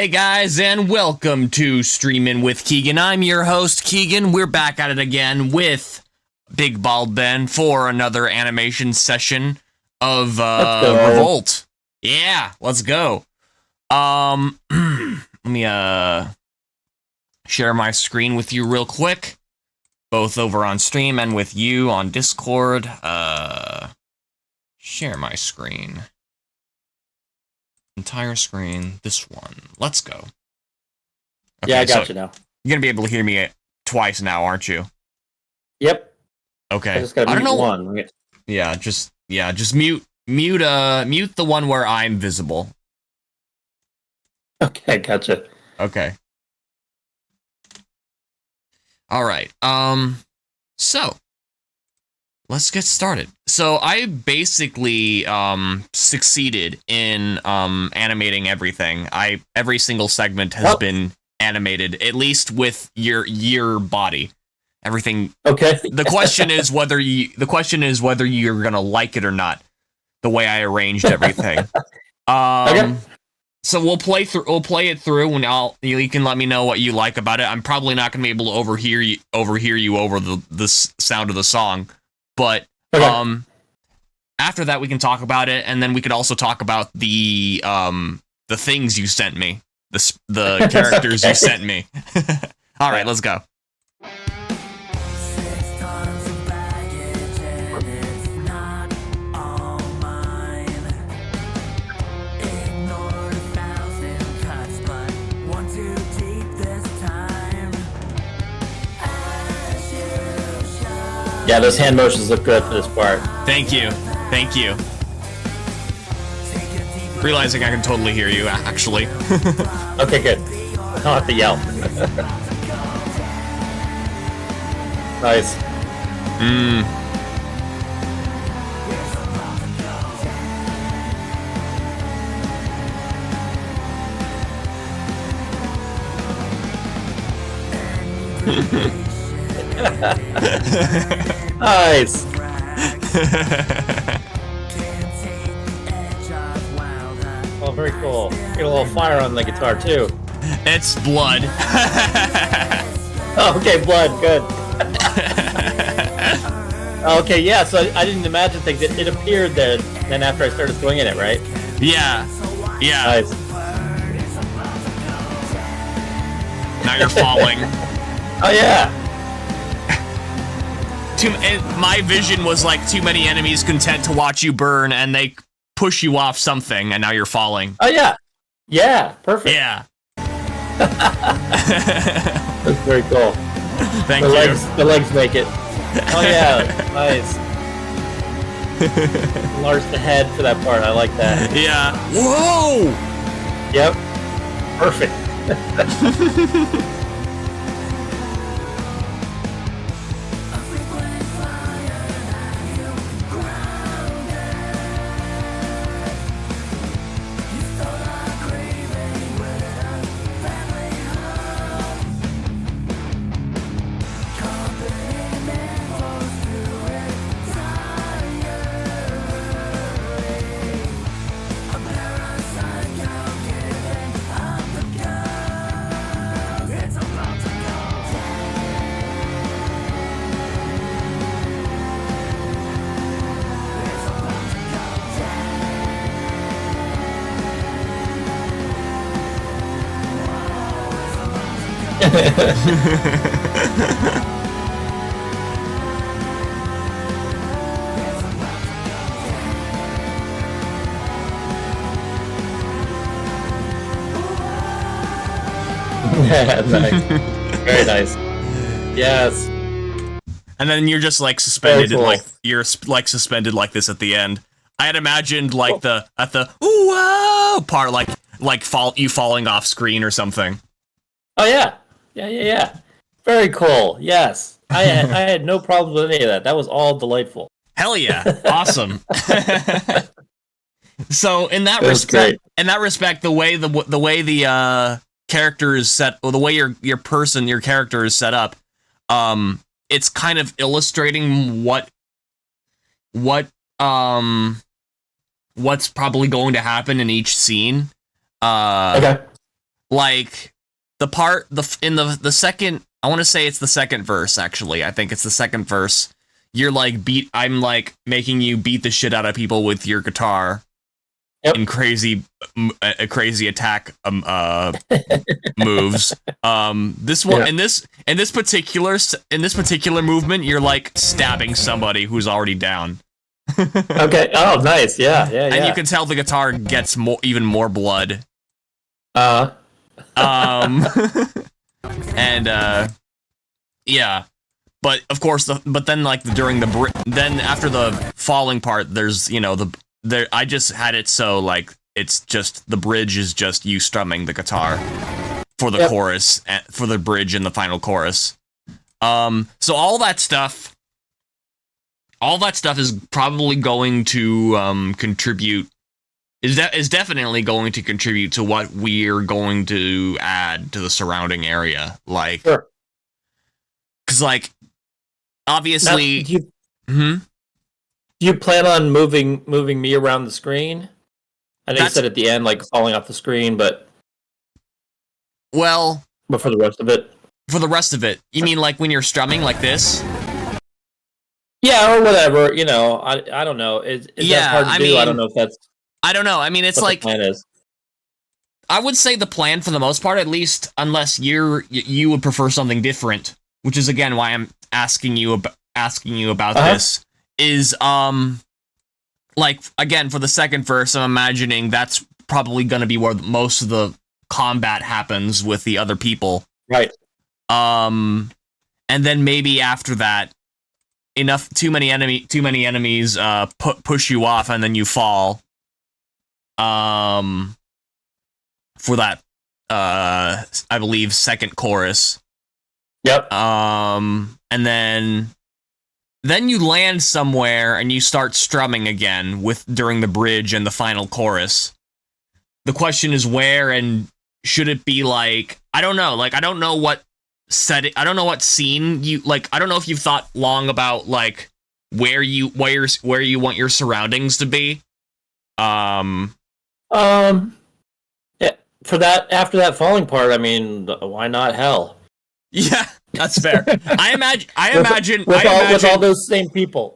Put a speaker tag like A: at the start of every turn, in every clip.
A: Hey guys, and welcome to Streamin' with Keegan. I'm your host, Keegan. We're back at it again with bigbaldben for another animation session of Revolt. Yeah, let's go. Let me share my screen with you real quick, both over on stream and with you on Discord. Share my screen. Entire screen, this one. Let's go. Okay,
B: yeah, I got you now.
A: You're gonna be able to hear me twice now, aren't you?
B: Yep.
A: Okay.
B: I just gotta mute one.
A: Yeah, just mute the one where I'm visible.
B: Okay, gotcha.
A: Okay. All right. So let's get started. So I basically succeeded in animating everything. Every single segment has been animated, at least with your body. Everything.
B: Okay.
A: The question is whether you're gonna like it or not. The way I arranged everything.
B: Okay.
A: So we'll play it through, and you can let me know what you like about it. I'm probably not gonna be able to overhear you over the sound of the song. But after that, we can talk about it, and then we could also talk about the things you sent me, the characters you sent me. All right, let's go.
B: Yeah, those hand motions look good for this part.
A: Thank you. Realizing I can totally hear you, actually.
B: Okay, good. I don't have to yell. Nice. Nice. Oh, very cool. Get a little fire on the guitar too.
A: It's blood.
B: Oh, okay, blood. Good. Okay, yeah. So I didn't imagine things. It appeared then after I started swinging it, right?
A: Yeah.
B: Nice.
A: Now you're falling.
B: Oh yeah.
A: My vision was like too many enemies content to watch you burn, and they push you off something, and now you're falling.
B: Oh yeah. Yeah. Perfect.
A: Yeah.
B: That's very cool.
A: Thank you.
B: The legs make it. Oh yeah. Nice. Enlarge the head for that part. I like that.
A: Yeah. Whoa.
B: Yep. Perfect. Nice. Very nice. Yes.
A: And then you're just like suspended,
B: cool.
A: like you're like suspended like this at the end. I had imagined like at the ooh whoa part, like you falling off screen or something.
B: Oh yeah. Yeah. Very cool. Yes. I had no problems with any of that. That was all delightful.
A: Hell yeah. Awesome. So in that respect, the way the character is set, or the way your character is set up, it's kind of illustrating what's probably going to happen in each scene.
B: Okay.
A: like the second, I want to say it's the second verse, actually. I think it's the second verse. You're like I'm like making you beat the shit out of people with your guitar.
B: Yep.
A: In crazy attack moves. This one, in this particular movement, you're like stabbing somebody who's already down.
B: Okay. Oh, nice. Yeah.
A: And you can tell the guitar gets even more blood. And yeah. But of course, but then like then after the falling part, there's I just had it so like it's just the bridge is just you strumming the guitar for the chorus, for the bridge and the final chorus. So all that stuff is probably going to contribute. Is definitely going to contribute to what we're going to add to the surrounding area, like,
B: sure.
A: Because like obviously.
B: Do you plan on moving me around the screen? I know you said at the end, like falling off the screen, but for the rest of it.
A: For the rest of it, you mean like when you're strumming like this?
B: Yeah, or whatever. I don't know. Is that hard to do? I don't know if that's.
A: I don't know. I mean, it's
B: what
A: like
B: the plan is.
A: I would say the plan for the most part, at least, unless you would prefer something different, which is again why I'm asking you about this. Is like again for the second verse, I'm imagining that's probably going to be where most of the combat happens with the other people,
B: right?
A: And then maybe after that, too many enemies push you off, and then you fall. For that, I believe second chorus.
B: Yep.
A: And then you land somewhere and you start strumming again during the bridge and the final chorus. The question is where, and should it be like, I don't know. Like, I don't know what scene you like. I don't know if you've thought long about like where you want your surroundings to be.
B: Yeah, for that, after that falling part, I mean, why not hell?
A: Yeah, that's fair. I imagine
B: with all those same people.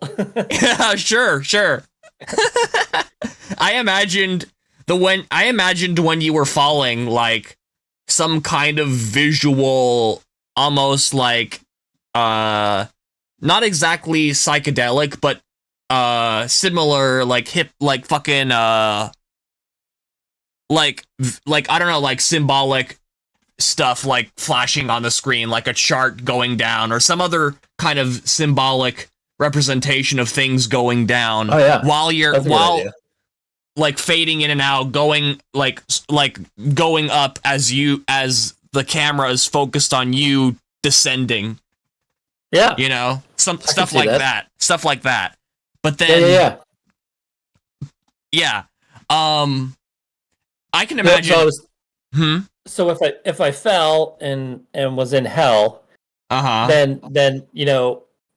A: Yeah, sure. I imagined when you were falling, like some kind of visual, almost like not exactly psychedelic, but similar, like hip, like fucking like I don't know, like symbolic stuff like flashing on the screen, like a chart going down or some other kind of symbolic representation of things going down.
B: Oh yeah.
A: While like fading in and out, going like going up as the camera is focused on you descending.
B: Yeah.
A: Some stuff like that. Stuff like that. But then yeah. I can imagine.
B: So if I fell and was in hell, then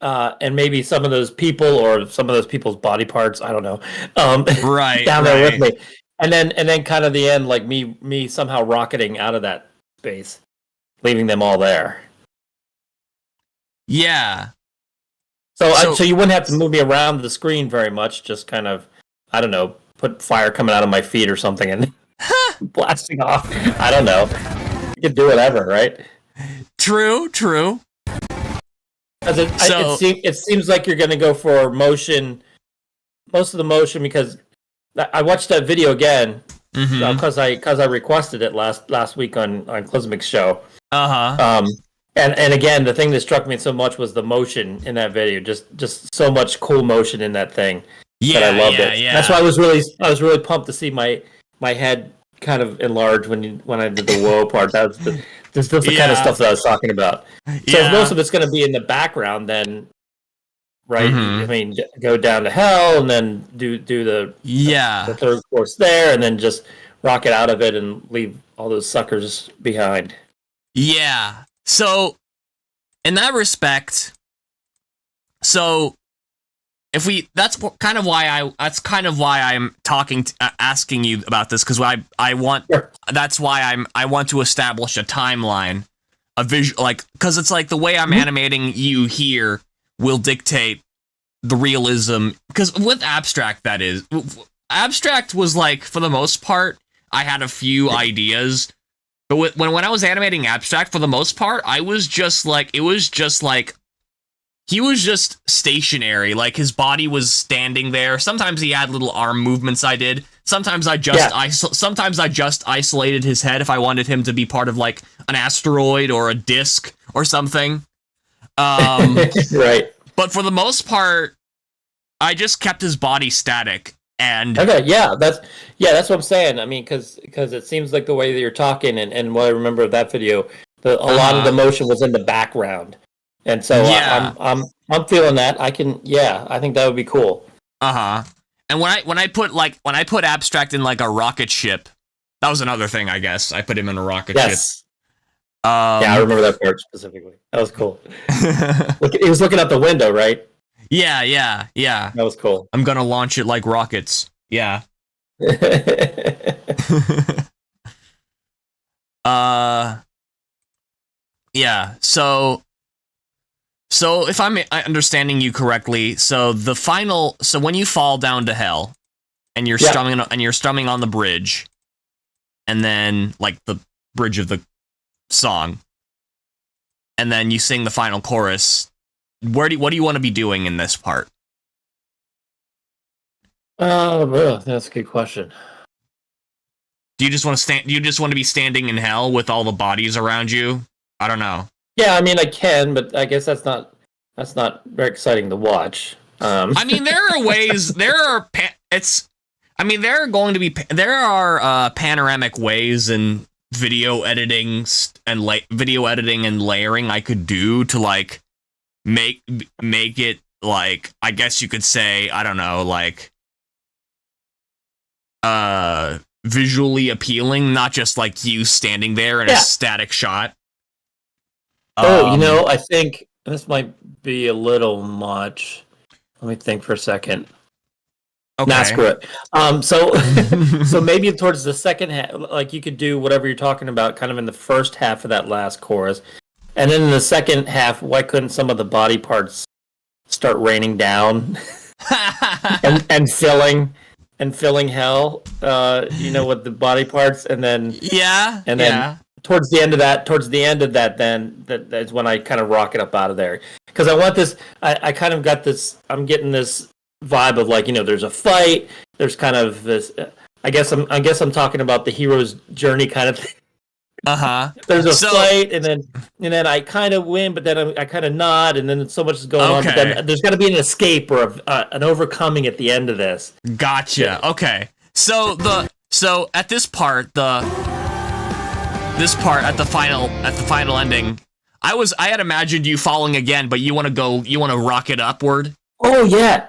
B: and maybe some of those people or some of those people's body parts, I don't know,
A: right,
B: down there with me, and then kind of the end, like me somehow rocketing out of that space, leaving them all there.
A: Yeah.
B: So you wouldn't have to move me around the screen very much, just kind of, I don't know, put fire coming out of my feet or something and blasting off. I don't know. You can do whatever, right?
A: True.
B: It seems like you're going to go for motion, most of the motion, because I watched that video again because I requested it last week on Clismic's show. And again, the thing that struck me so much was the motion in that video. Just so much cool motion in that thing.
A: Yeah,
B: that I loved it.
A: Yeah.
B: That's why I was really pumped to see my head kind of enlarged when I did the whoa part. That's the kind of stuff that I was talking about. So if most of it's going to be in the background, then right? I mean, go down to hell and then do the third course there, and then just rocket out of it and leave all those suckers behind.
A: Yeah. So in that respect, so that's kind of why I'm asking you about this, because I want
B: Sure.
A: that's why I want to establish a timeline, a visual, like, because it's like the way I'm animating you here will dictate the realism, because with abstract, that is, abstract was like, for the most part, I had a few ideas, but when I was animating abstract, for the most part, I was just like, it was just like, he was just stationary, like his body was standing there. Sometimes he had little arm movements I did. Sometimes I just isolated his head if I wanted him to be part of like an asteroid or a disc or something.
B: Right.
A: But for the most part, I just kept his body static. And
B: okay, that's what I'm saying. I mean, because it seems like the way that you're talking, and what I remember of that video, a lot of the motion was in the background, and so I'm feeling that. I think that would be cool.
A: And when I put abstract in like a rocket ship, that was another thing. I guess I put him in a rocket ship.
B: I remember that part specifically. That was cool. He was looking out the window, right?
A: Yeah.
B: That was cool.
A: I'm gonna launch it like rockets. Yeah. Yeah. So if I'm understanding you correctly, so when you fall down to hell, and you're strumming on the bridge, and then like the bridge of the song, and then you sing the final chorus. What do you want to be doing in this part?
B: That's a good question.
A: Do you just want to be standing in hell with all the bodies around you? I don't know.
B: Yeah, I mean, I can, but I guess that's not very exciting to watch.
A: I mean, there are ways. There are panoramic ways in video editing and layering I could do to like make it, like, I guess you could say, I don't know, like visually appealing, not just like you standing there in a static shot.
B: I think this might be a little much. Let me think for a second.
A: Okay.
B: Nah, screw it. So maybe towards the second half, like you could do whatever you're talking about kind of in the first half of that last chorus. And then in the second half, why couldn't some of the body parts start raining down and filling hell, with the body parts, and then towards the end of that, then that's when I kind of rock it up out of there, because I want this. I kind of got this. I'm getting this vibe of like, there's a fight. There's kind of this. I guess I'm talking about the hero's journey kind of thing. There's a fight, and then I kind of win, but then I kind of nod, and then so much is going on. But then there's got to be an escape or an overcoming at the end of this.
A: Gotcha. Yeah. Okay. So at this part at the final ending, I had imagined you falling again, but you want to rocket upward.
B: Oh yeah.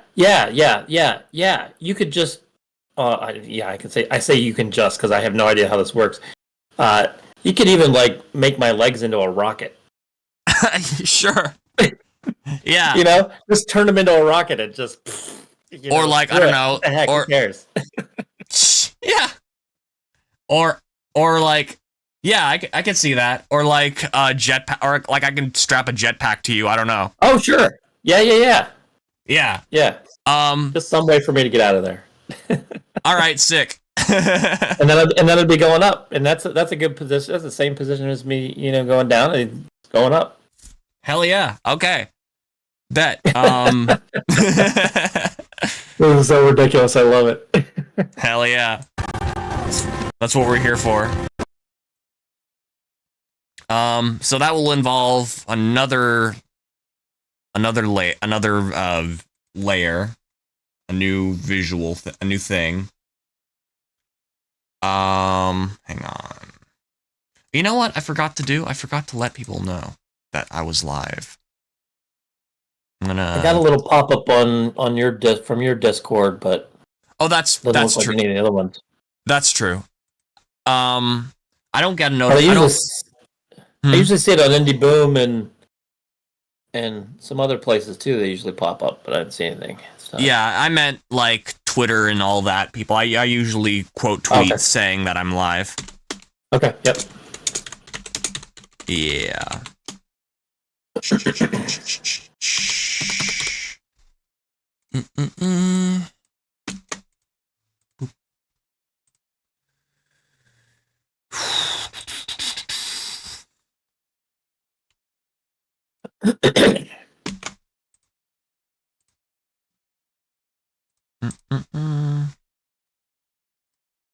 B: You could just. I say you can just, because I have no idea how this works. You could even like make my legs into a rocket.
A: Sure. Yeah.
B: Just turn them into a rocket and just.
A: Or like, I don't know.
B: Heck,
A: or
B: who cares?
A: Yeah. Or like, yeah, I can see that. Or like a jetpack, or like I can strap a jetpack to you. I don't know.
B: Oh sure. Yeah.
A: Yeah.
B: Just some way for me to get out of there.
A: All right, sick.
B: and then it'd be going up, and that's a good position. That's the same position as me, going down and going up.
A: Hell yeah. Okay. Bet.
B: This is so ridiculous. I love it.
A: Hell yeah. That's what we're here for. So that will involve another layer, a new visual, a new thing. Hang on. You know what I forgot to do? I forgot to let people know that I was live. I
B: got a little pop-up on your from your Discord, but
A: that's true.
B: Like any of the other ones.
A: That's true. I don't get a notification.
B: I usually see it on Indie Boom and and some other places too. They usually pop up, but I didn't see anything. So.
A: Yeah, I meant like Twitter and all that. People, I usually quote tweets saying that I'm live.
B: Okay. Yep.
A: Yeah.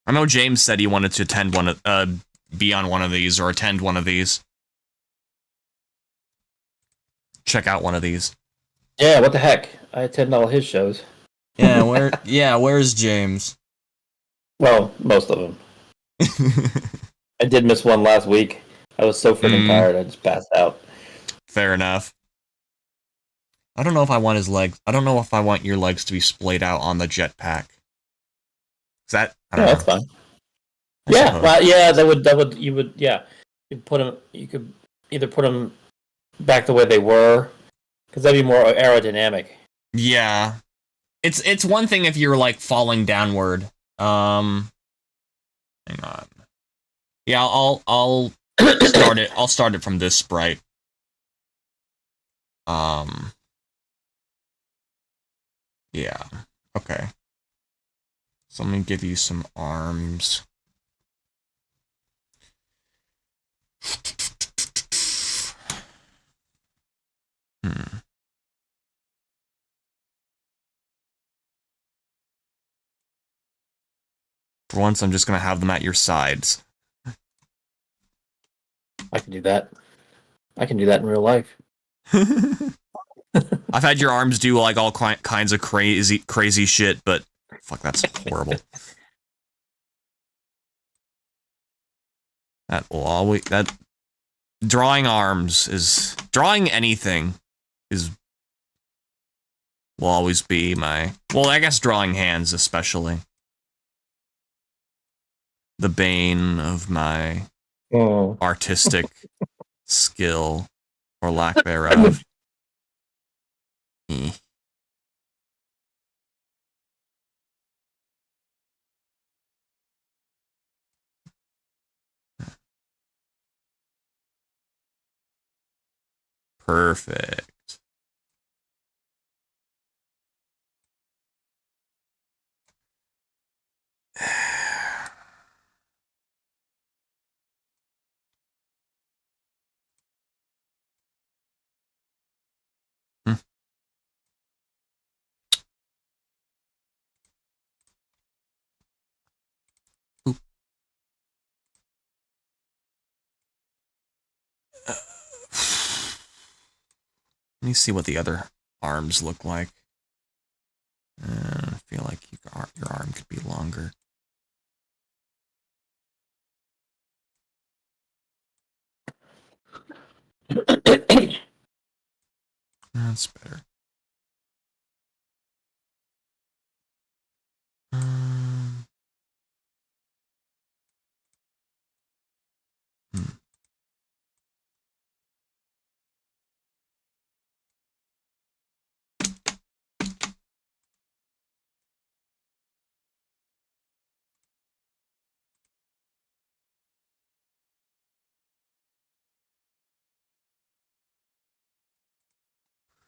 A: I know James said he wanted to attend one of, be on one of these or attend one of these. Check out one of these.
B: Yeah, what the heck? I attend all his shows.
A: Yeah, where's James?
B: Well, most of them. I did miss one last week. I was so freaking tired, I just passed out.
A: Fair enough. I don't know if I want his legs. I don't know if I want your legs to be splayed out on the jetpack. Is that? I don't know.
B: That's fine. Yeah, well, yeah, you put them. You could either put them back the way they were, because that'd be more aerodynamic.
A: Yeah, it's one thing if you're like falling downward. Hang on. Yeah, I'll start it. I'll start it from this sprite. Yeah. Okay. So let me give you some arms. For once, I'm just gonna have them at your sides.
B: I can do that. I can do that in real life.
A: I've had your arms do like all kinds of crazy shit, but fuck, that's horrible. Drawing arms is drawing anything will always be my, well, I guess drawing hands especially, the bane of my artistic skill or lack thereof. Perfect. Let me see what the other arms look like. I feel like your arm could be longer. That's better.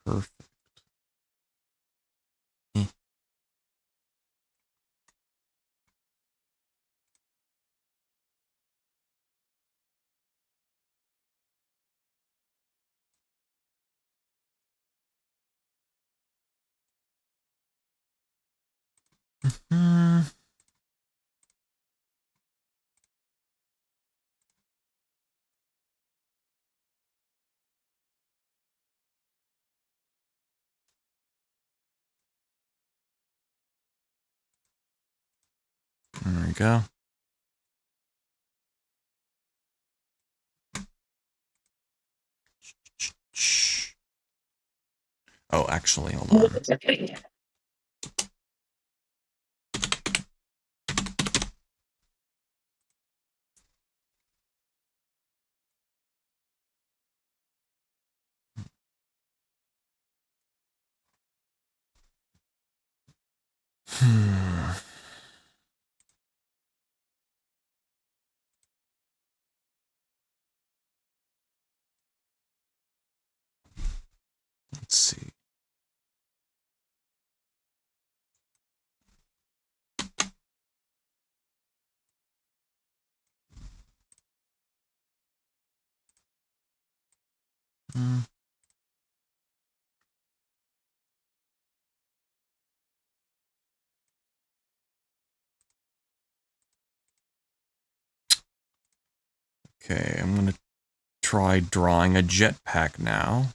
A: Perfect. There we go. Oh, actually, hold on. Let's see. Okay, I'm gonna try drawing a jetpack now.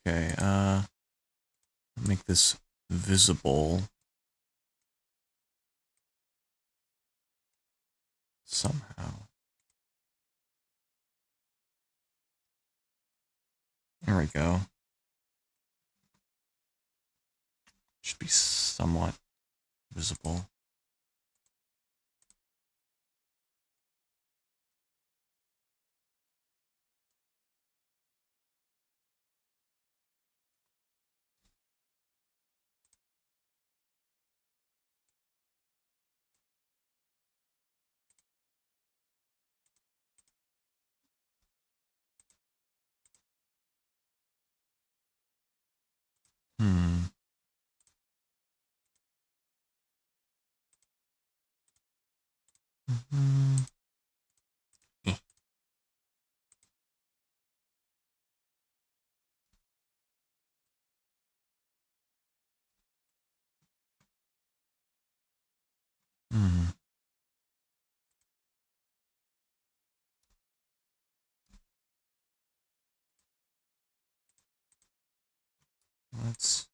A: Okay, make this visible somehow. There we go. Should be somewhat visible. Let's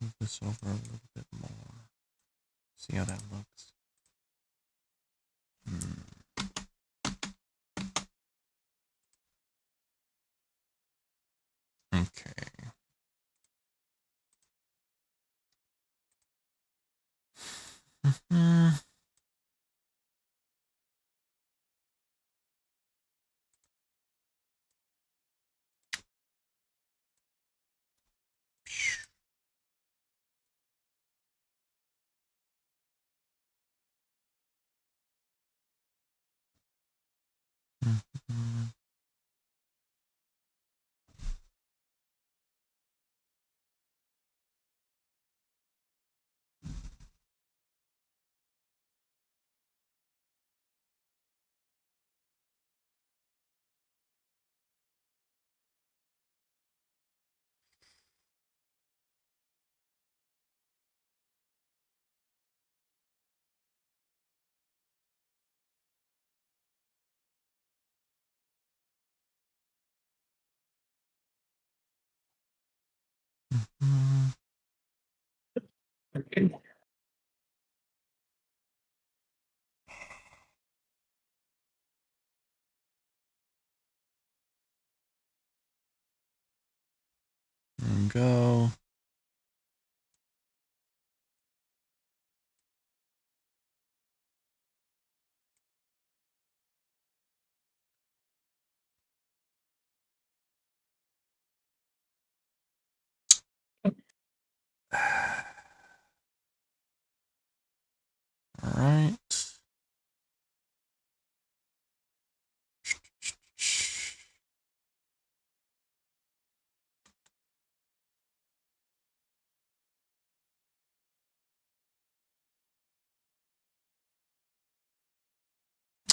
A: move this over a little bit more. See how that looks. Okay. There we go. All right.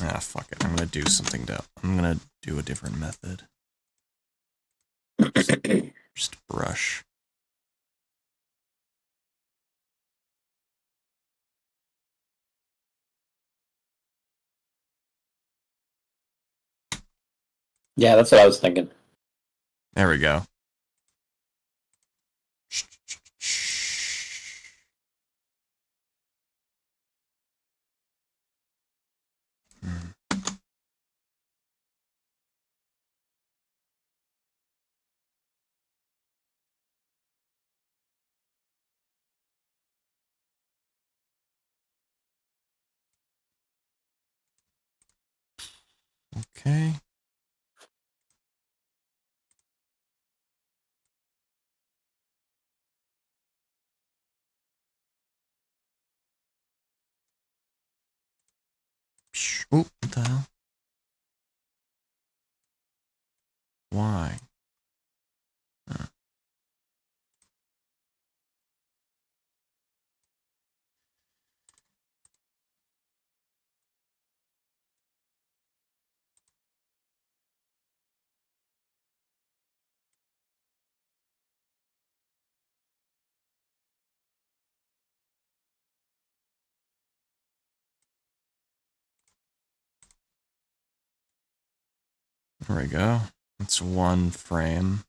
A: Ah, fuck it. I'm gonna do something to. I'm gonna do a different method. Just brush.
B: Yeah, that's what I was thinking.
A: There we go. Okay. Oh, what the hell? Why? There we go. That's one frame.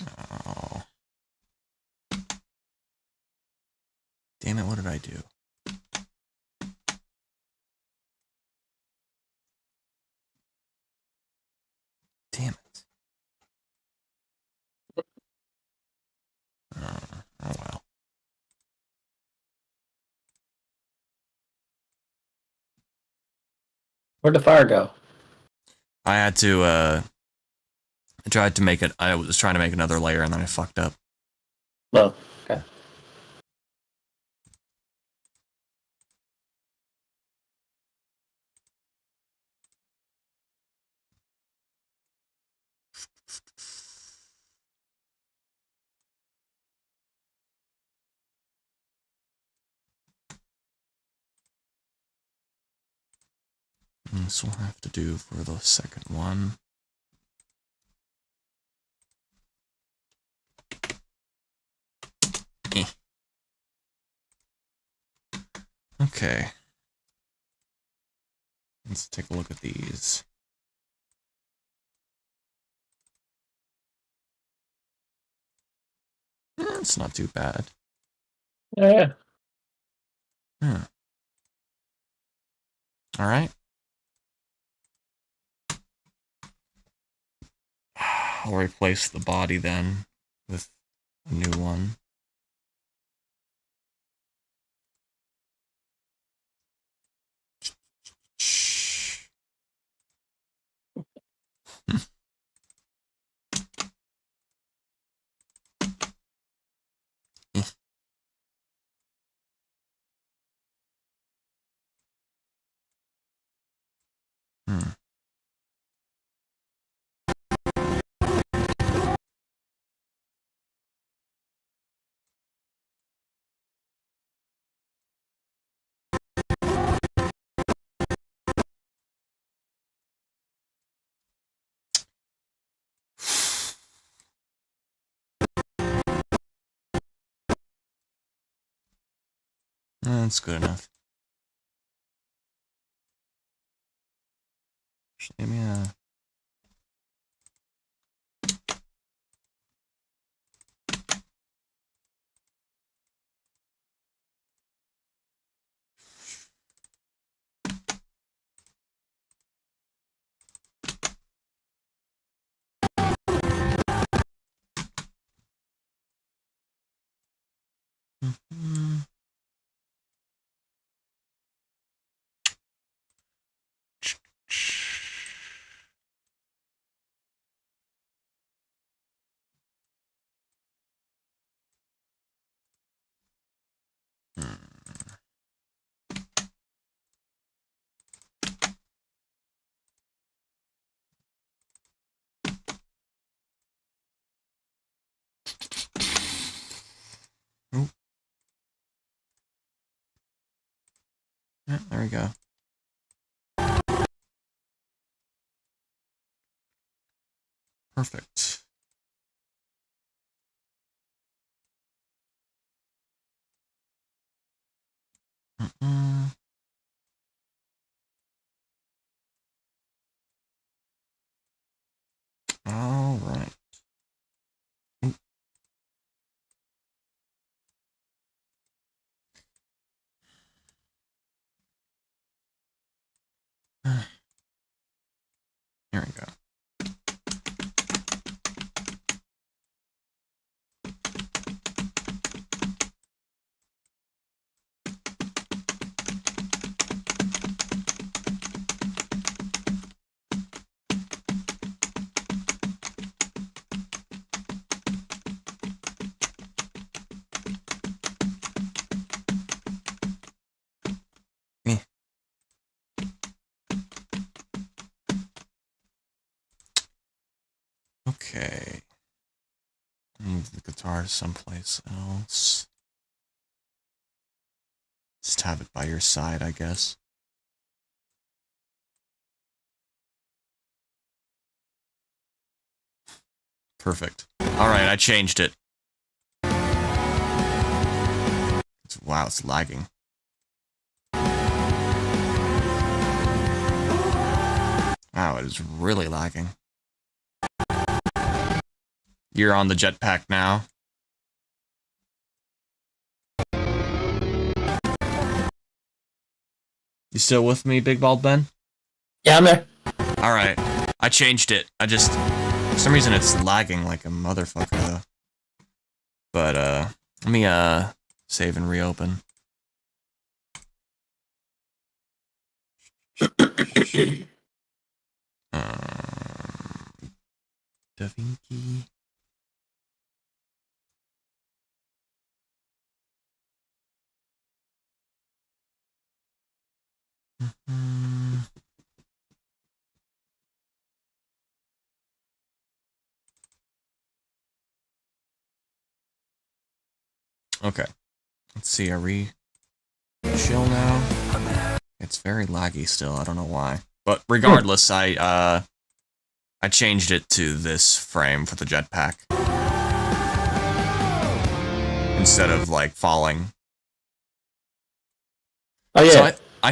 A: Oh. Damn it, what did I do? Damn it. Oh well.
B: Where'd the fire go?
A: I had to, I tried to make it, I was trying to make another layer and then I fucked up.
B: Oh, okay.
A: And this will have to do for the second one. Okay. Let's take a look at these. It's not too bad.
B: Yeah.
A: All right. I'll replace the body then with a new one. That's good enough. Actually, let me, Yeah, there we go. Perfect. All right. Here we go. Okay. Move the guitar someplace else. Just have it by your side, I guess. Perfect. Alright, I changed it. Wow, it's lagging. Wow, it is really lagging. You're on the jetpack now. You still with me, Big Bald Ben?
B: Yeah, I'm there.
A: Alright. I changed it. For some reason it's lagging like a motherfucker though. But let me save and reopen. Da Vinci. Okay. Let's see, are we chill now? It's very laggy still, I don't know why. But regardless, I changed it to this frame for the jetpack. Instead of, like, falling.
B: Oh, yeah.
A: So I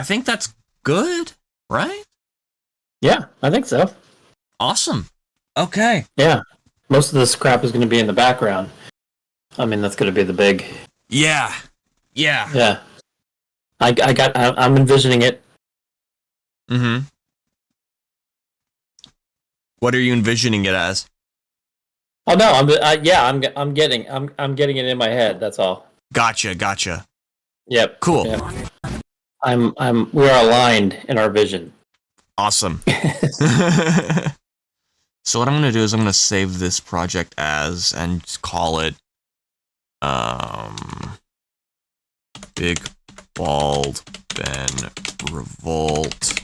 A: think that's good, right?
B: Yeah, I think so.
A: Awesome. Okay.
B: Yeah. Most of this crap is going to be in the background. I mean, that's going to be the big...
A: Yeah. Yeah.
B: Yeah. I'm envisioning it.
A: Mm-hmm. What are you envisioning it as?
B: Oh no, I'm getting it in my head. That's all.
A: Gotcha.
B: Yep.
A: Cool.
B: Yep. We are aligned in our vision.
A: Awesome. So what I'm gonna do is I'm gonna save this project as and call it Big Bald Ben Revolt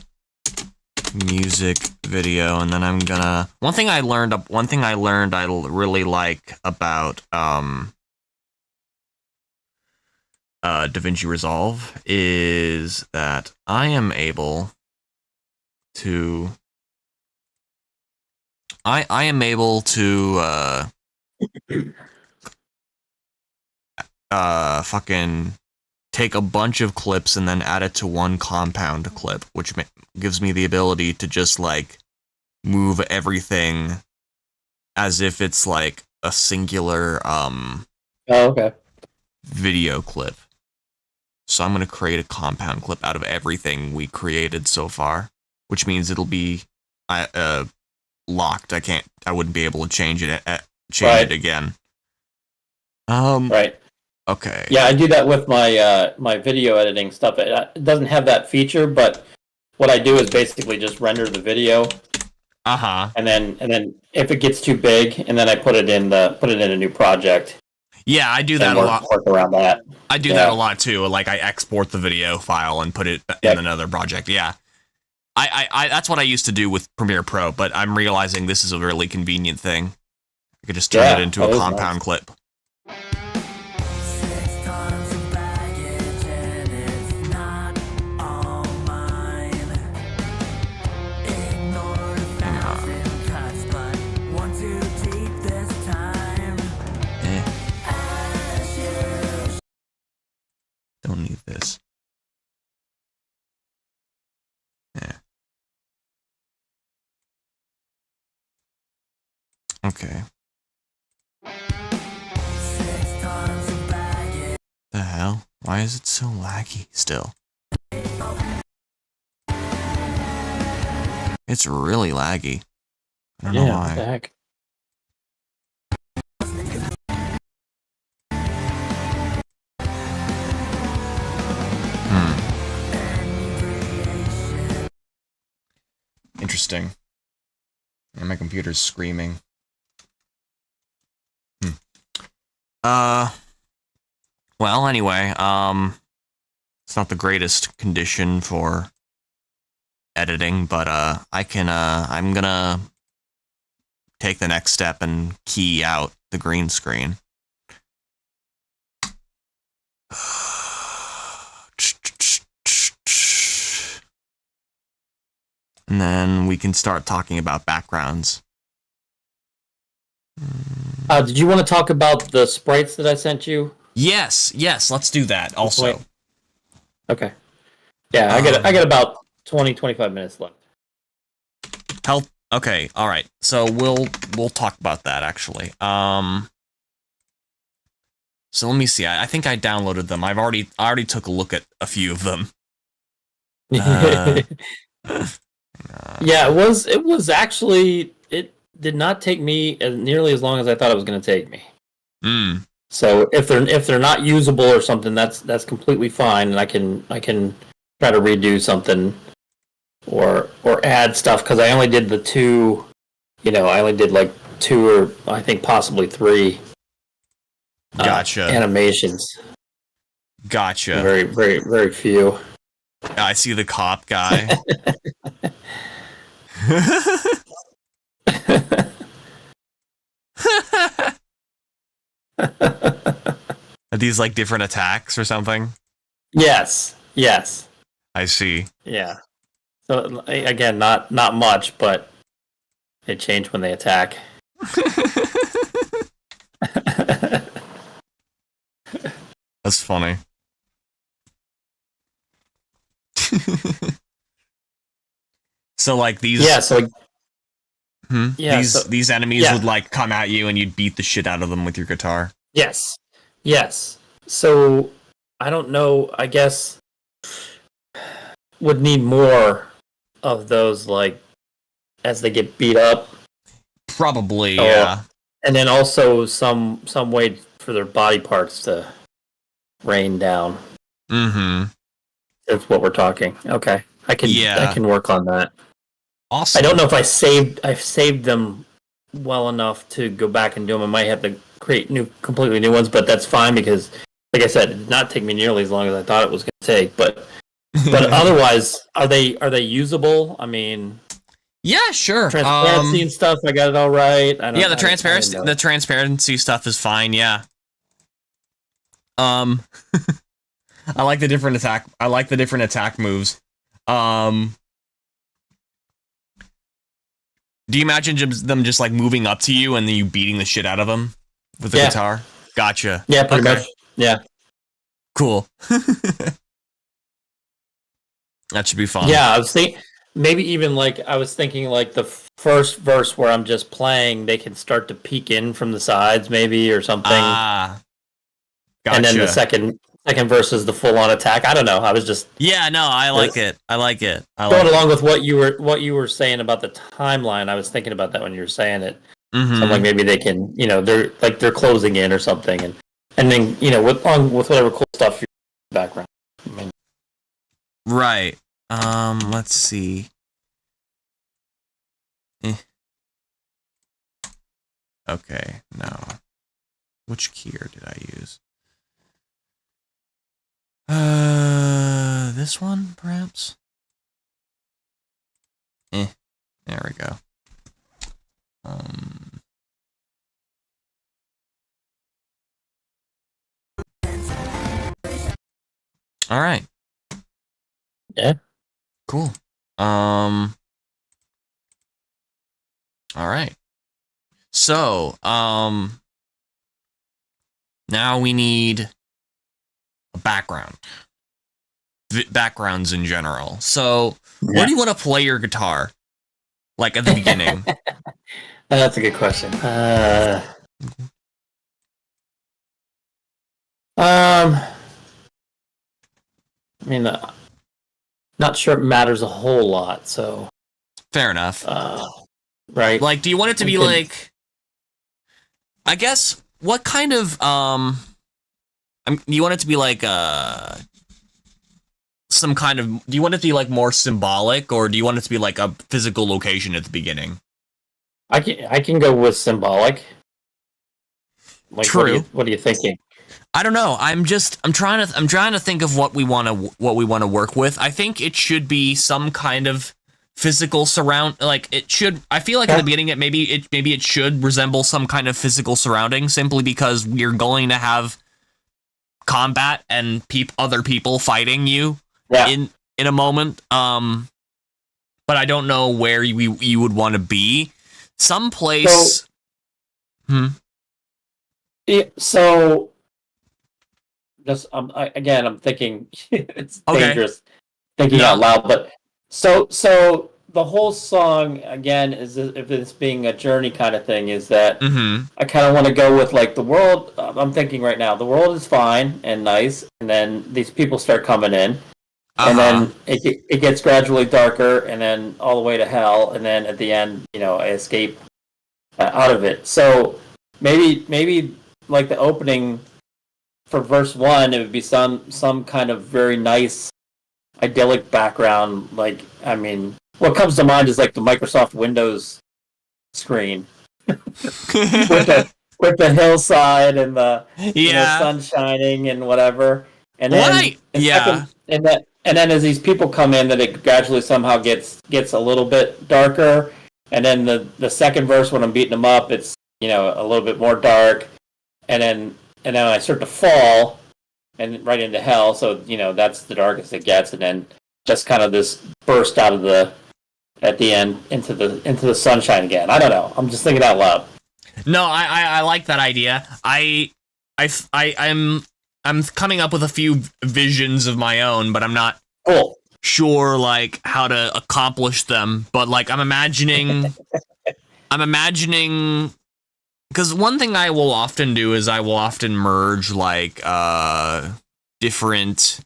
A: music video, and then I'm gonna one thing I learned I really like about DaVinci Resolve is that I am able to fucking take a bunch of clips and then add it to one compound clip, which gives me the ability to just like move everything as if it's like a singular video clip. So I'm going to create a compound clip out of everything we created so far, which means it'll be locked. I wouldn't be able to change it it again.
B: Right.
A: Okay.
B: Yeah, I do that with my my video editing stuff. It doesn't have that feature, but what I do is basically just render the video. And then if it gets too big, and then I put it in a new project.
A: Yeah, I do that a lot.
B: Work around that.
A: I do that a lot too. Like I export the video file and put it in another project. Yeah. I that's what I used to do with Premiere Pro, but I'm realizing this is a really convenient thing. I could just turn it into a compound clip. Okay. The hell? Why is it so laggy still? It's really laggy. I don't know why.
B: What the heck?
A: Interesting. And my computer's screaming. Well, anyway, it's not the greatest condition for editing, but I'm gonna take the next step and key out the green screen. And then we can start talking about backgrounds.
B: Did you want to talk about the sprites that I sent you?
A: Yes, let's do that also.
B: Okay. Yeah, I got about 20-25 minutes left.
A: Okay, all right. So we'll talk about that actually. So let me see. I think I downloaded them. I already took a look at a few of them.
B: Yeah, it was actually, it did not take me nearly as long as I thought it was going to take me. So if they're not usable or something, that's completely fine, and I can try to redo something or add stuff, because I only did the two. I only did like 2 or I think possibly 3.
A: Gotcha.
B: Animations.
A: Gotcha.
B: Very, very, very few.
A: I see the cop guy. Are these like different attacks or something?
B: Yes.
A: I see.
B: Yeah. So again, not much, but they change when they attack.
A: That's funny. So like these.
B: Yeah. So.
A: Yeah. These enemies would like come at you and you'd beat the shit out of them with your guitar.
B: Yes. So I don't know. I guess would need more of those, like, as they get beat up.
A: Probably, yeah.
B: And then also some way for their body parts to rain down. That's what we're talking. Okay, I can work on that.
A: Awesome.
B: I don't know if I've saved them well enough to go back and do them. I might have to create completely new ones, but that's fine, because, like I said, it did not take me nearly as long as I thought it was going to take. But otherwise, are they usable? I mean,
A: yeah, sure.
B: Transparency and stuff, I got it all right.
A: The transparency stuff is fine. Yeah. I like the different attack moves. Do you imagine them just like moving up to you and then you beating the shit out of them with the guitar? Gotcha.
B: Yeah, pretty much. Yeah.
A: Cool. That should be fun.
B: Yeah, I was thinking like the first verse where I'm just playing, they can start to peek in from the sides maybe or something.
A: Gotcha.
B: And then the second verse is the full on attack. I don't know. I was just
A: I like it.
B: Going along with what you were saying about the timeline. I was thinking about that when you were saying it. So I'm like, maybe they can, they're closing in or something, and then with whatever cool stuff in the background.
A: Right. Let's see. Okay, no. Which keyer did I use? This one, perhaps? There we go. All right.
B: Yeah.
A: Cool. All right. So, now we need a background. Backgrounds in general. So, where do you want to play your guitar? Like at the beginning?
B: That's a good question. I mean, not sure it matters a whole lot. So
A: Fair enough.
B: Right.
A: Like, do you want it to be like? I guess what kind of you want it to be like some kind of? Do you want it to be like more symbolic, or do you want it to be like a physical location at the beginning?
B: I can go with symbolic. Like,
A: True.
B: What are you thinking?
A: I don't know. I'm trying to think of what we want to work with. I think it should be some kind of physical surround. Like it should. I feel like at the beginning, maybe it should resemble some kind of physical surrounding, simply because we're going to have combat and other people fighting you in a moment. But I don't know where you would want to be. Someplace.
B: So just I'm thinking it's dangerous thinking out loud, but so the whole song again is, if it's being a journey kind of thing, is that I kind of want to go with like the world. I'm thinking right now the world is fine and nice, and then these people start coming in, and then it gets gradually darker, and then all the way to hell, and then at the end, I escape out of it. So maybe like the opening for verse 1, it would be some kind of very nice idyllic background. Like, I mean, what comes to mind is like the Microsoft Windows screen with the hillside and the sun shining and whatever. And then and then as these people come in, that it gradually somehow gets a little bit darker. And then the second verse, when I'm beating them up, it's a little bit more dark. And then I start to fall and right into hell. So that's the darkest it gets. And then just kind of this burst out of at the end into the sunshine again. I don't know. I'm just thinking out loud.
A: No, I like that idea. I'm coming up with a few visions of my own, but I'm not sure like how to accomplish them. But like I'm imagining, because one thing I will often do is I will often merge like different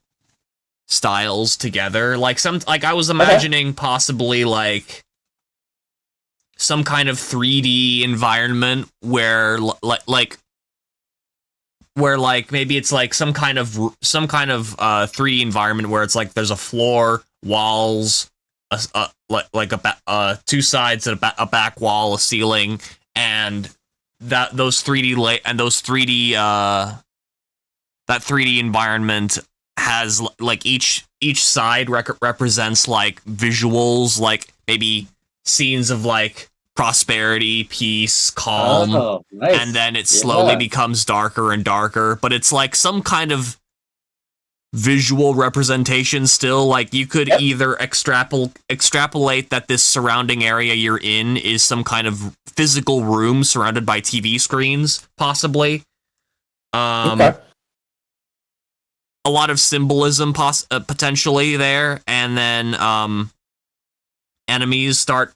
A: styles together. Like I was imagining possibly like some kind of 3D environment where maybe it's like some kind of 3D environment where it's like there's a floor, walls, two sides, a back wall, a ceiling, and that 3D environment has like each side represents like visuals, like maybe scenes of like prosperity, peace, calm,
B: nice.
A: And then it slowly becomes darker and darker, but it's like some kind of visual representation still. Like you could either extrapolate that this surrounding area you're in is some kind of physical room surrounded by TV screens, possibly. A lot of symbolism potentially there, and then enemies start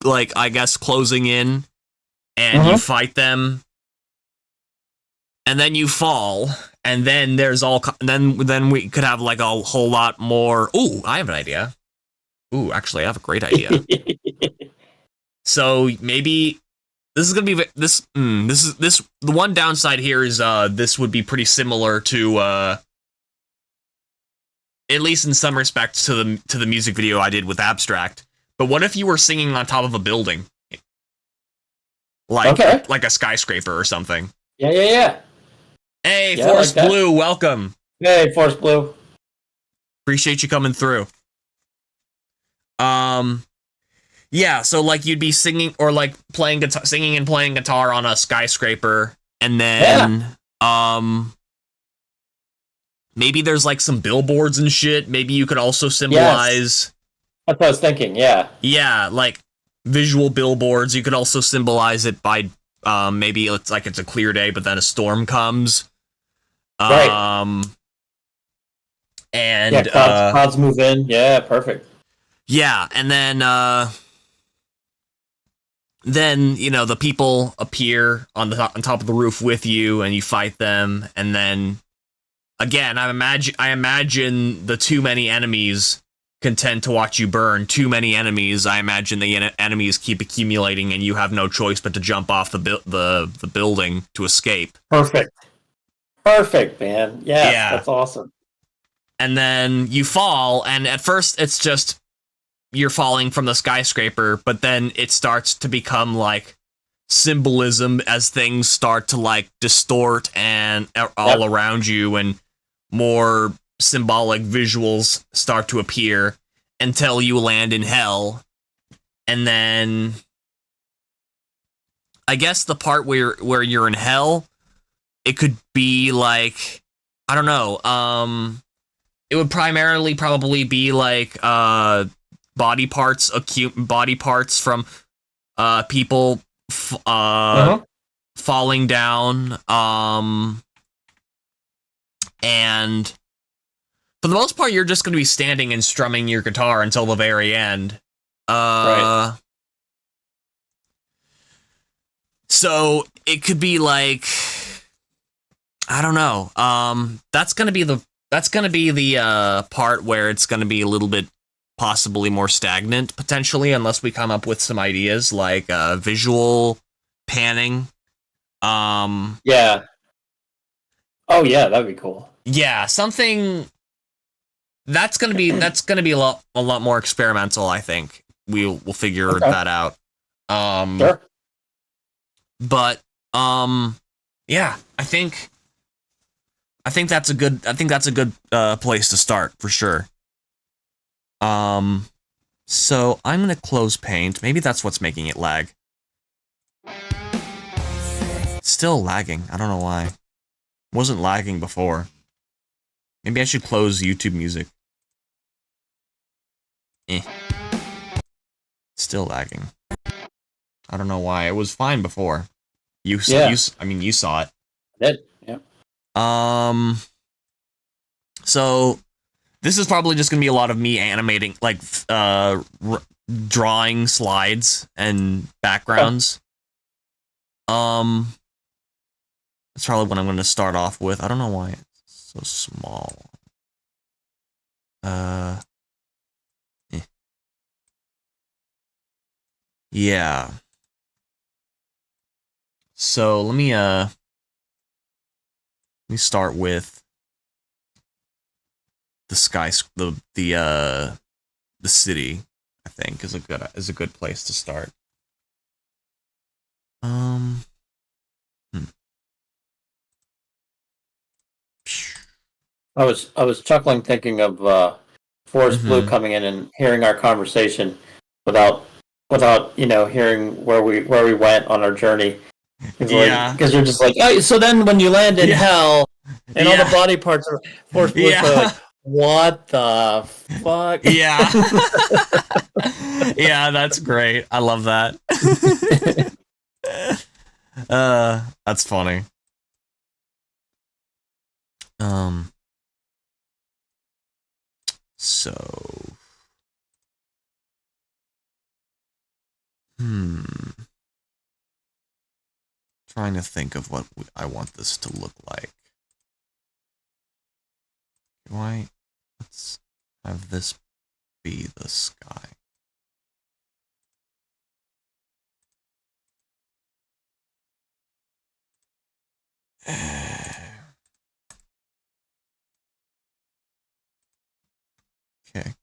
A: like I guess closing in, and you fight them, and then you fall, and then there's then we could have like a whole lot more. Ooh, I have an idea. Ooh, actually, I have a great idea. So maybe this is gonna be this. The one downside here is this would be pretty similar to at least in some respects to the music video I did with Abstract. But what if you were singing on top of a building, like a skyscraper or something?
B: Yeah.
A: Hey, Force Blue, welcome.
B: Hey, Force Blue.
A: Appreciate you coming through. Yeah, so like you'd be singing or like singing and playing guitar on a skyscraper, and then maybe there's like some billboards and shit. Maybe you could also symbolize.
B: That's what I was thinking. Yeah.
A: Yeah, like visual billboards. You could also symbolize it by maybe it's a clear day, but then a storm comes.
B: Right.
A: And
B: clouds move in. Yeah, perfect.
A: Yeah, and then then, you know, the people appear on top of the roof with you, and you fight them, and then again, I imagine the too many enemies content to watch you burn. Too many enemies. I imagine the enemies keep accumulating, and you have no choice but to jump off the building to escape.
B: Perfect, man. Yes,
A: Yeah,
B: that's awesome.
A: and then you fall, and at first it's just you're falling from the skyscraper, but then it starts to become like symbolism as things start to like distort and all around you, and more symbolic visuals start to appear until you land in hell. And then I guess the part where you're in hell, it could be like, I don't know, it would primarily probably be like body parts from people falling down, and for the most part, you're just going to be standing and strumming your guitar until the very end. Right. So it could be like, I don't know. That's going to be the part where it's going to be a little bit possibly more stagnant, potentially, unless we come up with some ideas like visual panning.
B: Yeah. Oh yeah, that'd be cool.
A: Yeah, something that's gonna be a lot more experimental. I think we'll figure that out.
B: Sure.
A: But yeah, I think that's a good place to start for sure. So I'm gonna close paint. Maybe that's what's making it lag. It's still lagging. I don't know why. It wasn't lagging before. Maybe I should close YouTube music. Still lagging. I don't know why. It was fine before. You saw it.
B: Did. Yeah.
A: So this is probably just gonna be a lot of me animating, like drawing slides and backgrounds. That's probably what I'm gonna start off with. I don't know why it's so small. Yeah. So let me start with the the city. I think is a good place to start.
B: I was chuckling thinking of Forrest Blue coming in and hearing our conversation without hearing where we went on our journey.
A: Yeah,
B: because you're just like, oh, so then when you land in hell and all the body parts are Forrest Blue, like, what the fuck?
A: Yeah. Yeah, that's great. I love that. That's funny. So trying to think of what I want this to look like. Let's have this be the sky. Okay.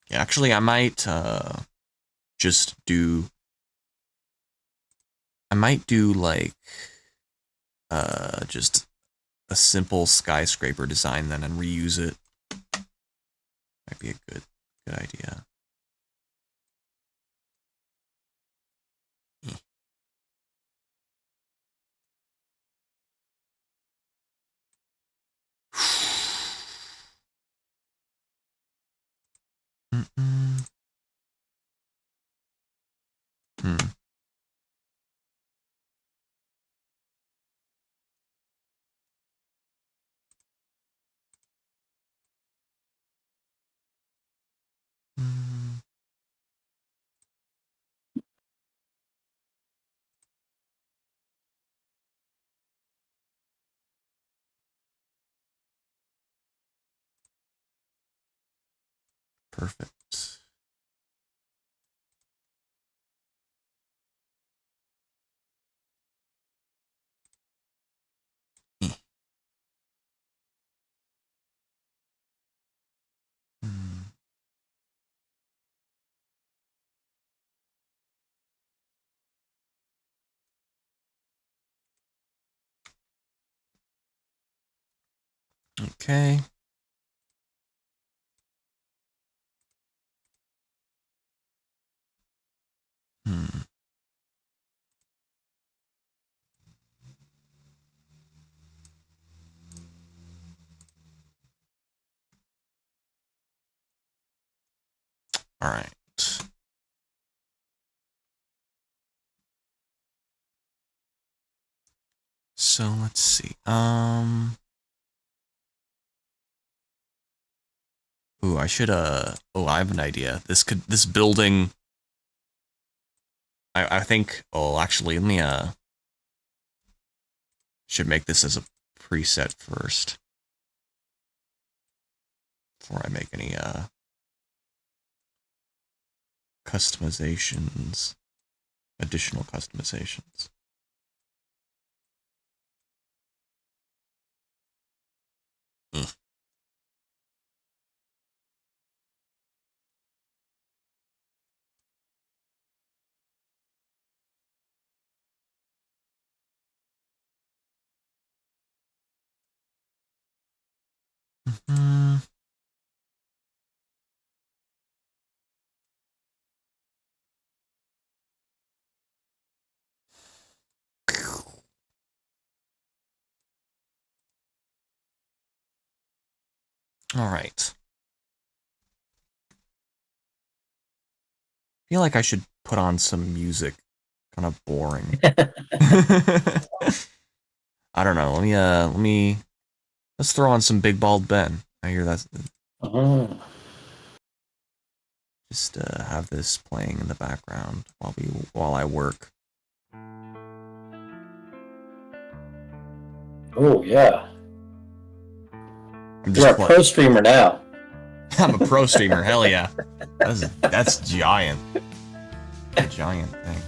A: Yeah, actually, I might just do. I might do like just a simple skyscraper design then and reuse it. Might be a good idea. Perfect. Okay. All right. So let's see. Ooh, I should I have an idea. This building, I think, actually, let me should make this as a preset first before I make any customizations, additional customizations. All right. I feel like I should put on some music. Kind of boring. I don't know. Let's throw on some Big Bald Ben. I hear that's just have this playing in the background while I work.
B: Oh yeah. You're a pro streamer now.
A: I'm a pro streamer. Hell yeah. That's giant. A giant thing.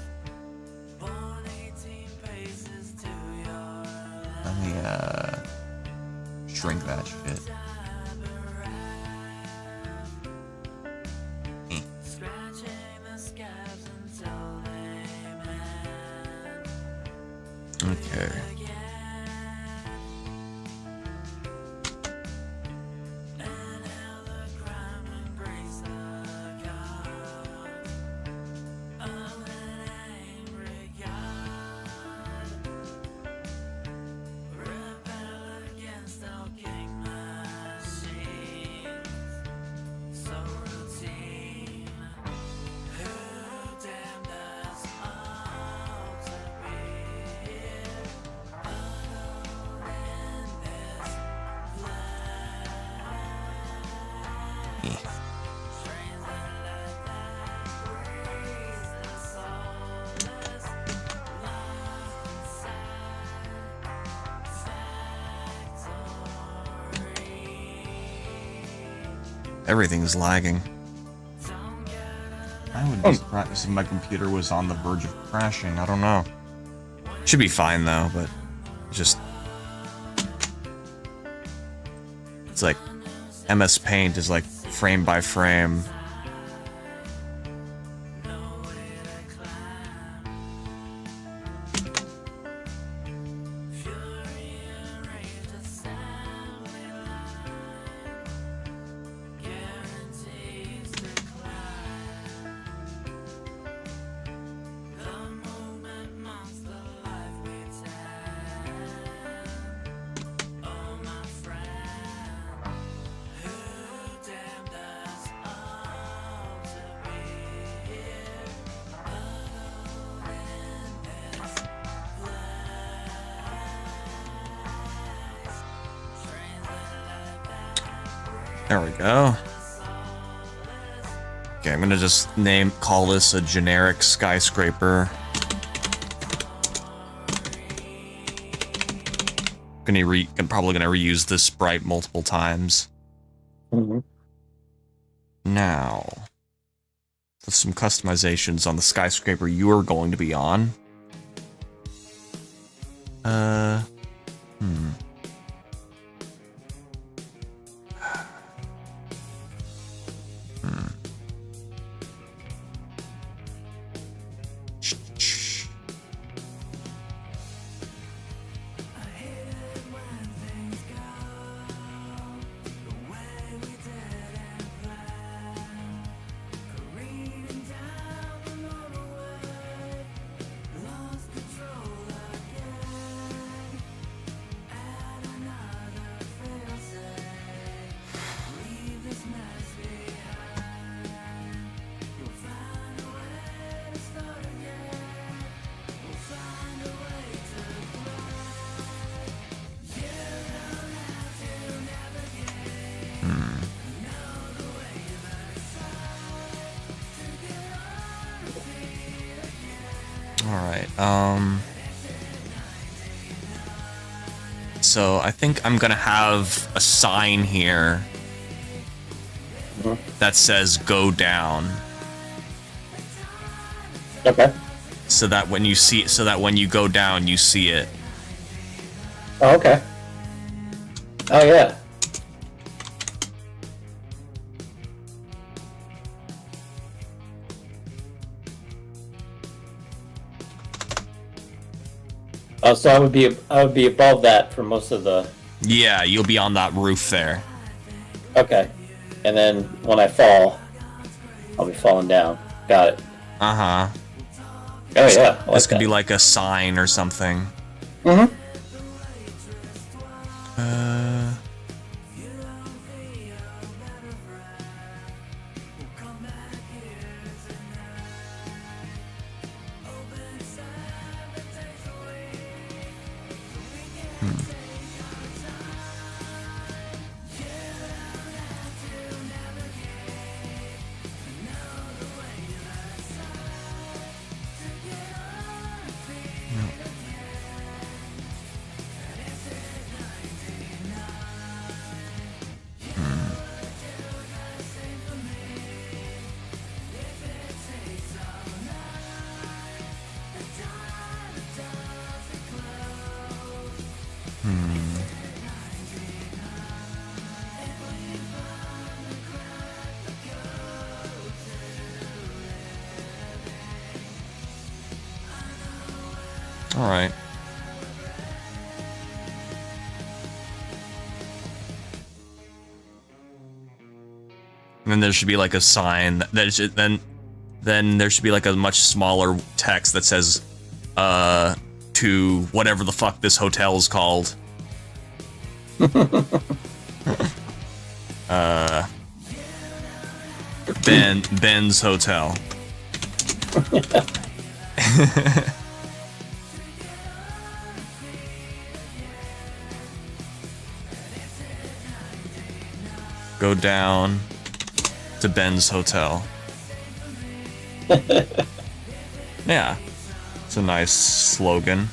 A: Let me shrink that shit. Okay. Everything's lagging. I would be surprised if my computer was on the verge of crashing. I don't know. Should be fine though, but just it's like MS Paint is like frame by frame. There we go. Okay, I'm gonna just call this a generic skyscraper. I'm probably gonna reuse this sprite multiple times. Now, there's some customizations on the skyscraper you are going to be on. So I think I'm gonna have a sign here that says "Go down."
B: Okay.
A: So that when you go down, you see it.
B: Oh, okay. Oh yeah. Oh, so I would be above that for most of the.
A: Yeah, you'll be on that roof there.
B: Okay, and then when I fall, I'll be falling down. Got it.
A: Oh
B: yeah.
A: This could be like a sign or something. All right. And then there should be like a sign that should, then there should be like a much smaller text that says to whatever the fuck this hotel is called. Ben's Hotel. Go down to Ben's Hotel. Yeah, it's a nice slogan.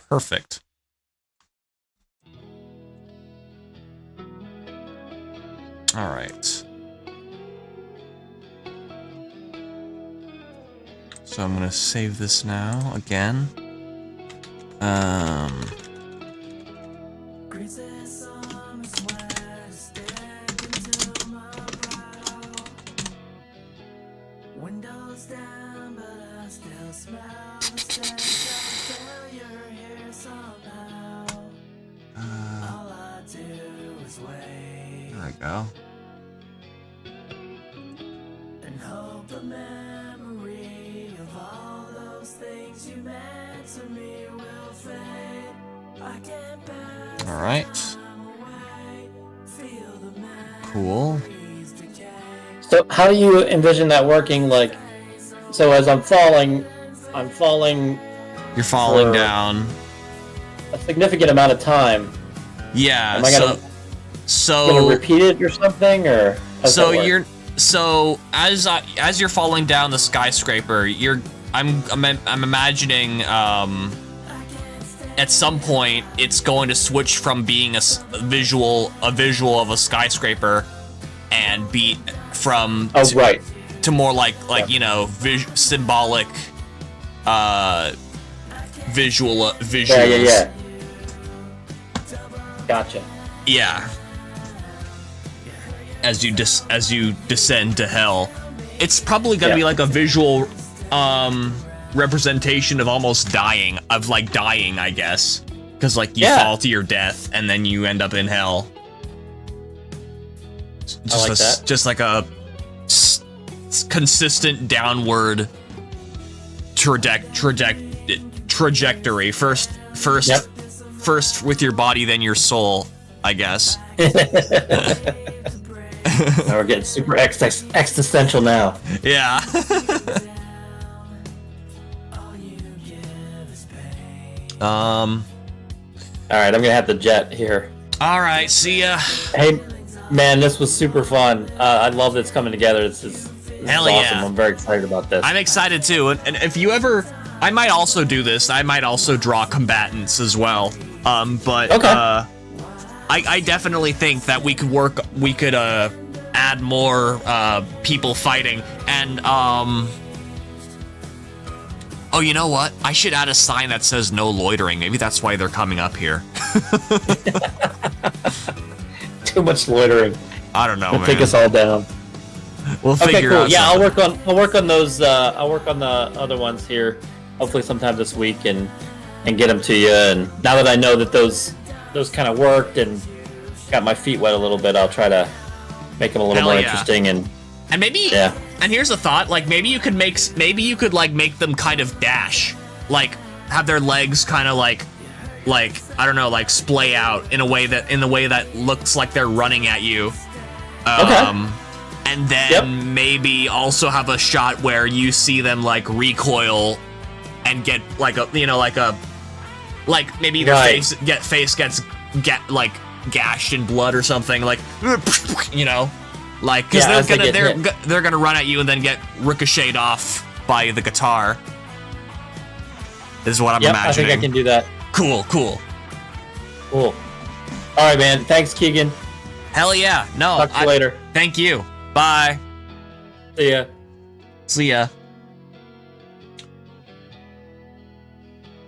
A: Perfect. All right. So I'm gonna save this now again.
C: Windows down, but I still smell the stench of failure here somehow. All I do is wait.
A: There we go.
C: And hope the memory of all those things you meant to me will fade. I can't pass.
A: All right. Cool.
B: So how do you envision that working? Like, so as I'm falling.
A: You're falling down
B: a significant amount of time.
A: Yeah.
B: Am I gonna repeat it or something, or?
A: So you're as you're falling down the skyscraper, I'm imagining at some point it's going to switch from being a visual of a skyscraper and be from to more like symbolic visuals.
B: Yeah. Gotcha.
A: Yeah. As you descend to hell, it's probably gonna be like a visual representation of almost dying, I guess, because like you fall to your death and then you end up in hell. Just like a consistent downward trajectory. First with your body, then your soul, I guess.
B: Now we're getting super existential now.
A: Yeah.
B: All right, I'm gonna have to jet here.
A: All right, see ya.
B: Hey, man, this was super fun. I love that it's coming together. This is
A: Hell
B: awesome.
A: yeah.
B: I'm very excited about this.
A: I'm excited too, and if you ever, I might also do this. I might also draw combatants as well. But
B: okay.
A: I definitely think that we could add more people fighting, and oh, you know what? I should add a sign that says no loitering. Maybe that's why they're coming up here.
B: Too much loitering.
A: I don't know,
B: It'll
A: man.
B: take us all down.
A: We'll figure
B: cool.
A: out.
B: Yeah,
A: something.
B: I'll work on those. I'll work on the other ones here. Hopefully, sometime this week, and get them to you. And now that I know that those kind of worked and got my feet wet a little bit, I'll try to make them a little more interesting and maybe. Yeah.
A: And here's a thought: like maybe you could make them kind of dash, like have their legs kind of like I don't know, like splay out in the way that looks like they're running at you.
B: Okay.
A: And then maybe also have a shot where you see them like recoil and get like maybe their face gets like gashed in blood or something, like like because they're gonna run at you and then get ricocheted off by the guitar. This is what I'm imagining.
B: I think I can do that.
A: Cool.
B: All right, man. Thanks, Keegan.
A: Hell yeah. No.
B: Talk to you later.
A: Thank you. Bye.
B: See ya.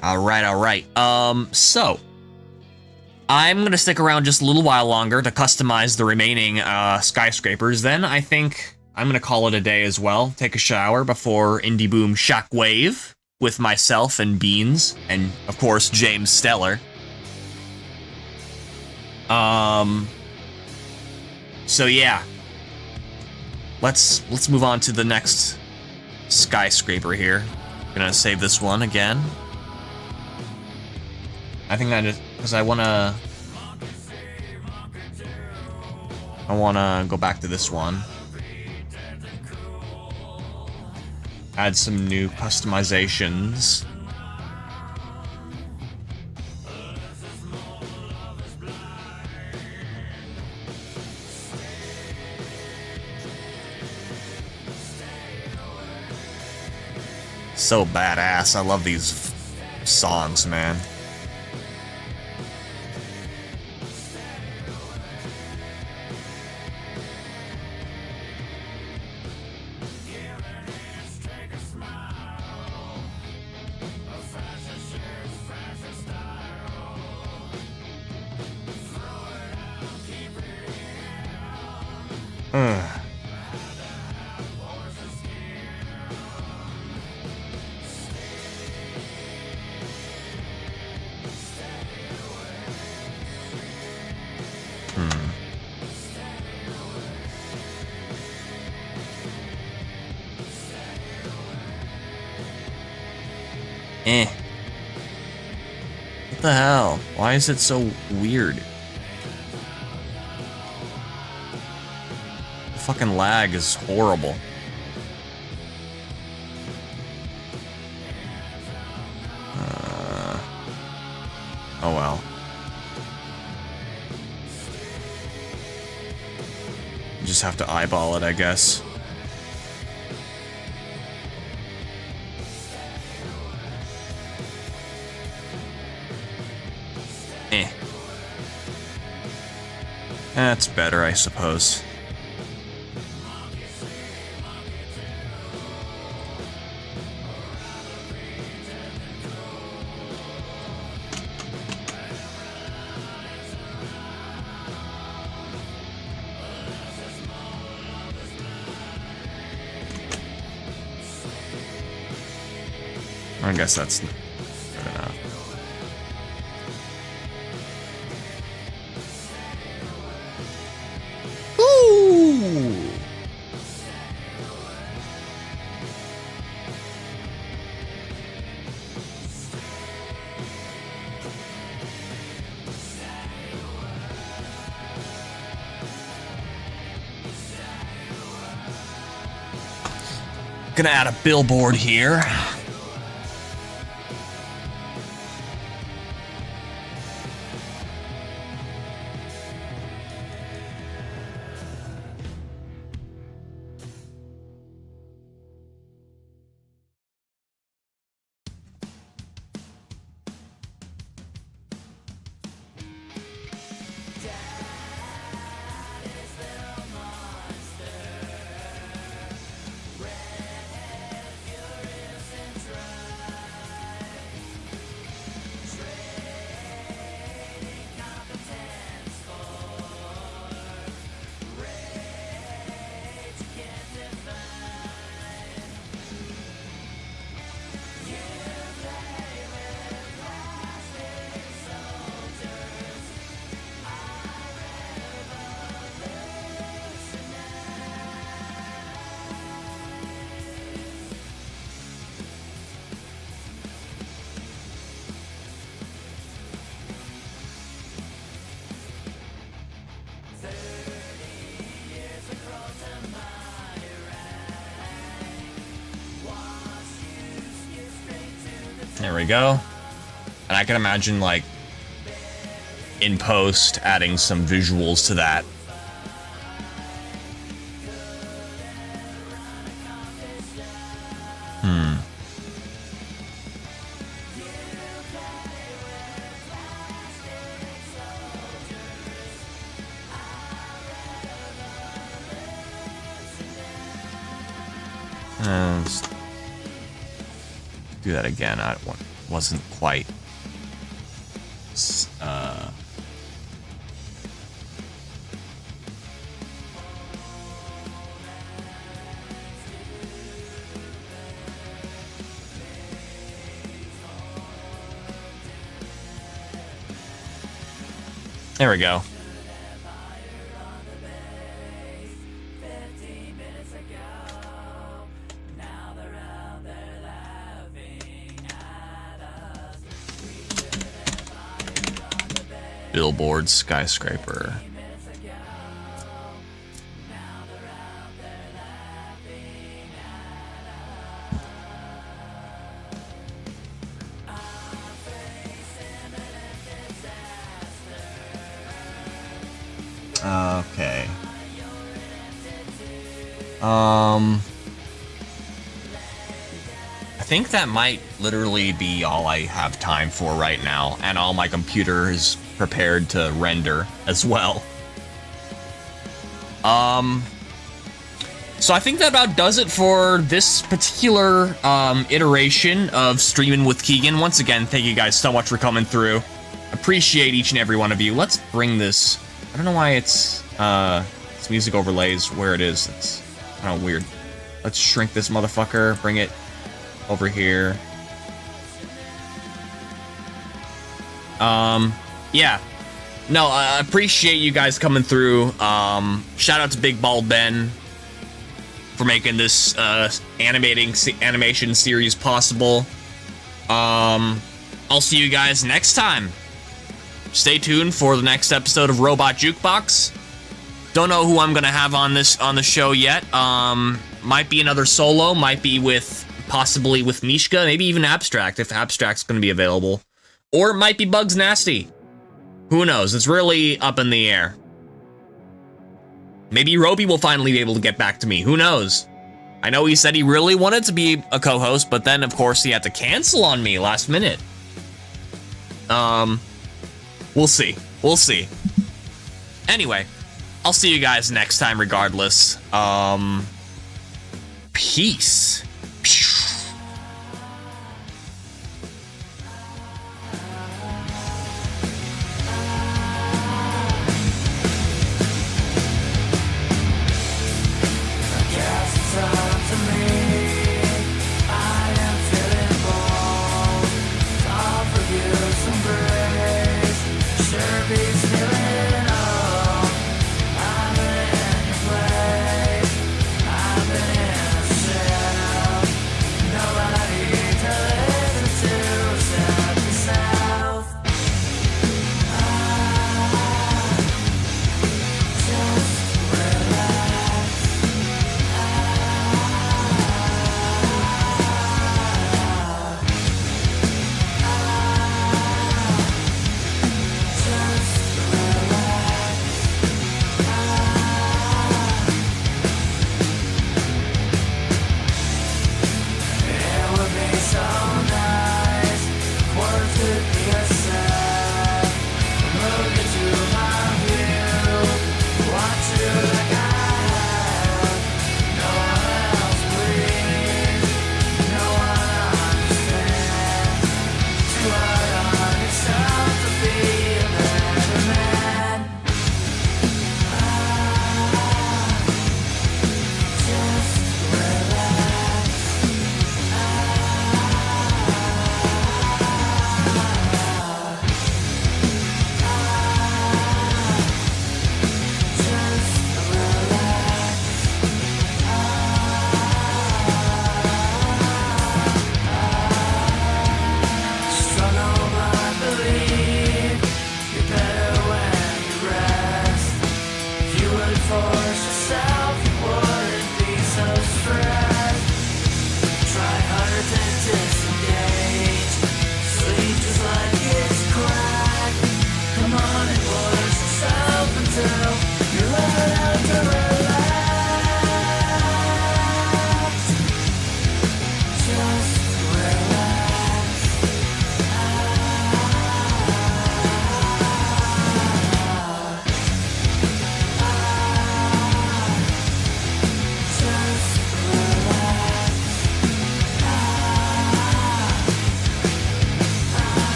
A: All right. So I'm gonna stick around just a little while longer to customize the remaining skyscrapers. Then I think I'm gonna call it a day as well. Take a shower before Indie Boom Shockwave with myself and Beans, and of course James Stellar. So yeah. Let's move on to the next skyscraper here. Gonna save this one again. I think because I wanna go back to this one. Add some new customizations. So badass. I love these songs, man. What the hell? Why is it so weird? The fucking lag is horrible. Oh well. just have to eyeball it, I guess. That's better, I suppose. I guess that's good enough. Ooh! Gonna add a billboard here. There we go. And I can imagine, like, in post, adding some visuals to that. Let's do that again. I wasn't quite. There we go. Billboard skyscraper. Okay. I think that might literally be all I have time for right now, and all my computer is prepared to render as well. So I think that about does it for this particular iteration of Streaming with Keegan. Once again, thank you guys so much for coming through. Appreciate each and every one of you. Let's bring this. I don't know why it's music overlays where it is. It's kind of weird. Let's shrink this motherfucker. Bring it over here. Yeah. No, I appreciate you guys coming through. Shout out to Big Bald Ben for making this animation series possible. I'll see you guys next time. Stay tuned for the next episode of Robot Jukebox. Don't know who I'm gonna have on the show yet. Might be another solo. Might be possibly with Mishka. Maybe even Abstract if Abstract's gonna be available. Or it might be Bugs Nasty. Who knows? It's really up in the air. Maybe Roby will finally be able to get back to me. Who knows? I know he said he really wanted to be a co-host, but then, of course, he had to cancel on me last minute. We'll see. We'll see. Anyway, I'll see you guys next time regardless. Peace.